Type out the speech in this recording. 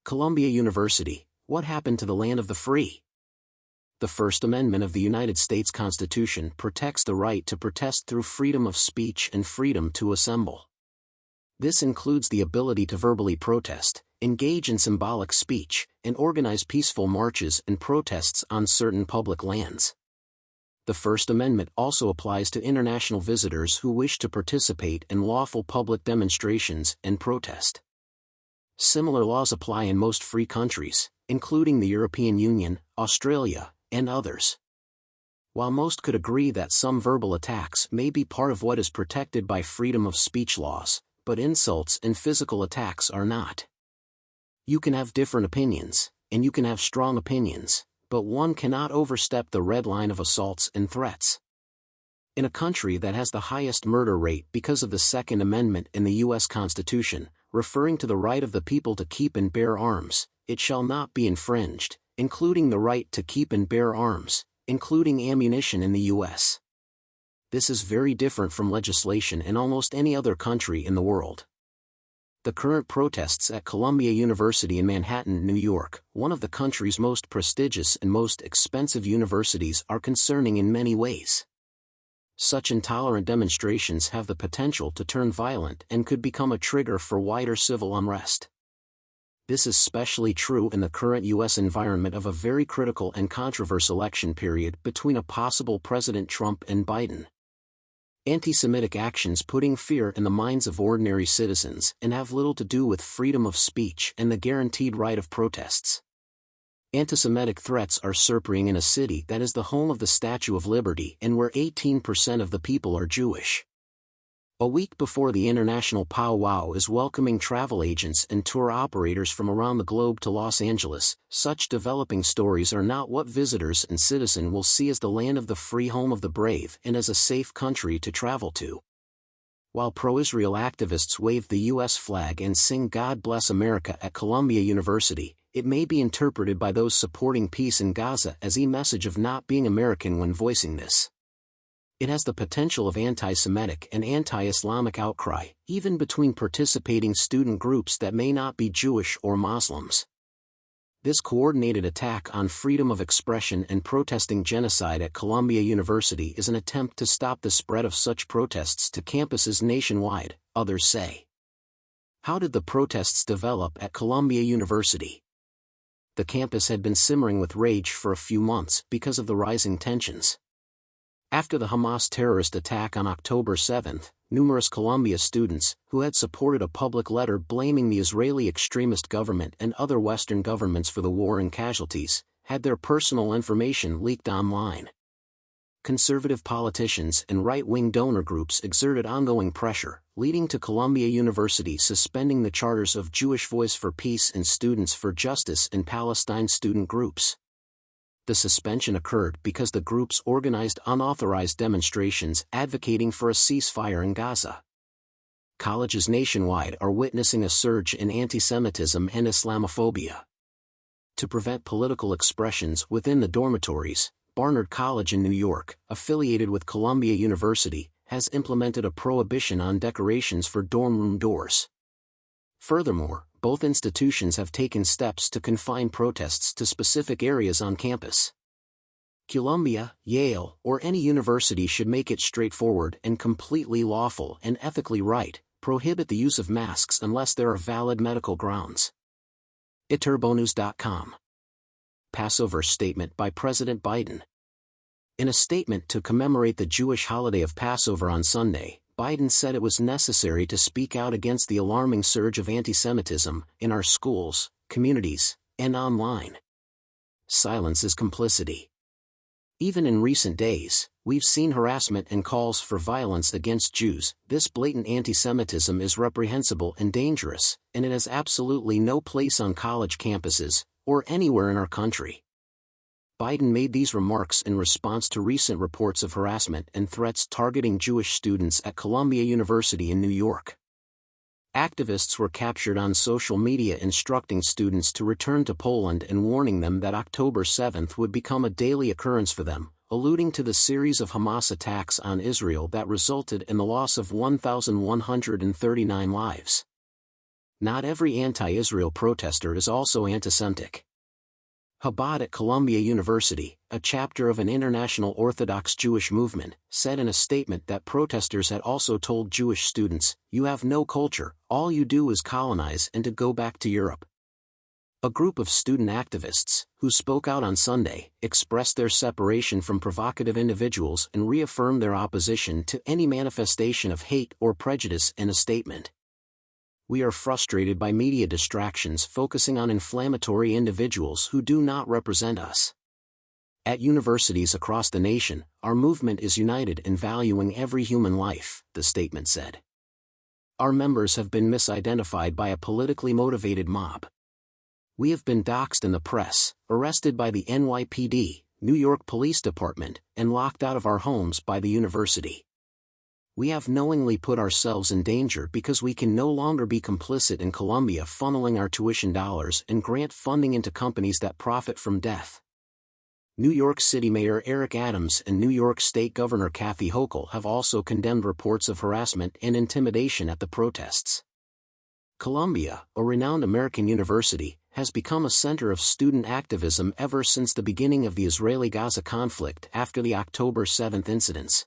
Columbia University, what happened to the land of the free? The First Amendment of the United States Constitution protects the right to protest through freedom of speech and freedom to assemble. This includes the ability to verbally protest, engage in symbolic speech, and organize peaceful marches and protests on certain public lands. The First Amendment also applies to international visitors who wish to participate in lawful public demonstrations and protest. Similar laws apply in most free countries, including the European Union, Australia, and others. While most could agree that some verbal attacks may be part of what is protected by freedom of speech laws, but insults and physical attacks are not. You can have different opinions, and you can have strong opinions, but one cannot overstep the red line of assaults and threats. In a country that has the highest murder rate because of the Second Amendment in the U.S. Constitution, referring to the right of the people to keep and bear arms, it shall not be infringed, including the right to keep and bear arms, including ammunition in the U.S. This is very different from legislation in almost any other country in the world. The current protests at Columbia University in Manhattan, New York, one of the country's most prestigious and most expensive universities, are concerning in many ways. Such intolerant demonstrations have the potential to turn violent and could become a trigger for wider civil unrest. This is especially true in the current U.S. environment of a very critical and controversial election period between a possible President Trump and Biden. Anti-Semitic actions putting fear in the minds of ordinary citizens and have little to do with freedom of speech and the guaranteed right of protests. Anti-Semitic threats are surging in a city that is the home of the Statue of Liberty and where 18% of the people are Jewish. A week before the international powwow is welcoming travel agents and tour operators from around the globe to Los Angeles, such developing stories are not what visitors and citizens will see as the land of the free, home of the brave, and as a safe country to travel to. While pro-Israel activists wave the U.S. flag and sing "God Bless America" at Columbia University, it may be interpreted by those supporting peace in Gaza as a message of not being American when voicing this. It has the potential of anti-Semitic and anti-Islamic outcry, even between participating student groups that may not be Jewish or Muslims. This coordinated attack on freedom of expression and protesting genocide at Columbia University is an attempt to stop the spread of such protests to campuses nationwide, others say. How did the protests develop at Columbia University? The campus had been simmering with rage for a few months because of the rising tensions. After the Hamas terrorist attack on October 7, numerous Columbia students, who had supported a public letter blaming the Israeli extremist government and other Western governments for the war and casualties, had their personal information leaked online. Conservative politicians and right-wing donor groups exerted ongoing pressure, leading to Columbia University suspending the charters of Jewish Voice for Peace and Students for Justice and Palestine student groups. The suspension occurred because the groups organized unauthorized demonstrations advocating for a ceasefire in Gaza. Colleges nationwide are witnessing a surge in antisemitism and Islamophobia. To prevent political expressions within the dormitories, Barnard College in New York, affiliated with Columbia University, has implemented a prohibition on decorations for dorm room doors. Furthermore, both institutions have taken steps to confine protests to specific areas on campus. Columbia, Yale, or any university should make it straightforward and completely lawful and ethically right, prohibit the use of masks unless there are valid medical grounds. iturbonews.com. Passover statement by President Biden. In a statement to commemorate the Jewish holiday of Passover on Sunday, Biden said it was necessary to speak out against the alarming surge of antisemitism in our schools, communities, and online. Silence is complicity. Even in recent days, we've seen harassment and calls for violence against Jews. This blatant antisemitism is reprehensible and dangerous, and it has absolutely no place on college campuses, or anywhere in our country. Biden made these remarks in response to recent reports of harassment and threats targeting Jewish students at Columbia University in New York. Activists were captured on social media instructing students to return to Poland and warning them that October 7 would become a daily occurrence for them, alluding to the series of Hamas attacks on Israel that resulted in the loss of 1,139 lives. Not every anti-Israel protester is also anti-Semitic. Chabad at Columbia University, a chapter of an international Orthodox Jewish movement, said in a statement that protesters had also told Jewish students, "You have no culture, all you do is colonize and to go back to Europe." A group of student activists, who spoke out on Sunday, expressed their separation from provocative individuals and reaffirmed their opposition to any manifestation of hate or prejudice in a statement. "We are frustrated by media distractions focusing on inflammatory individuals who do not represent us. At universities across the nation, our movement is united in valuing every human life," the statement said. "Our members have been misidentified by a politically motivated mob. We have been doxxed in the press, arrested by the NYPD, New York Police Department, and locked out of our homes by the university. We have knowingly put ourselves in danger because we can no longer be complicit in Columbia funneling our tuition dollars and grant funding into companies that profit from death." New York City Mayor Eric Adams and New York State Governor Kathy Hochul have also condemned reports of harassment and intimidation at the protests. Columbia, a renowned American university, has become a center of student activism ever since the beginning of the Israeli-Gaza conflict after the October 7 incidents.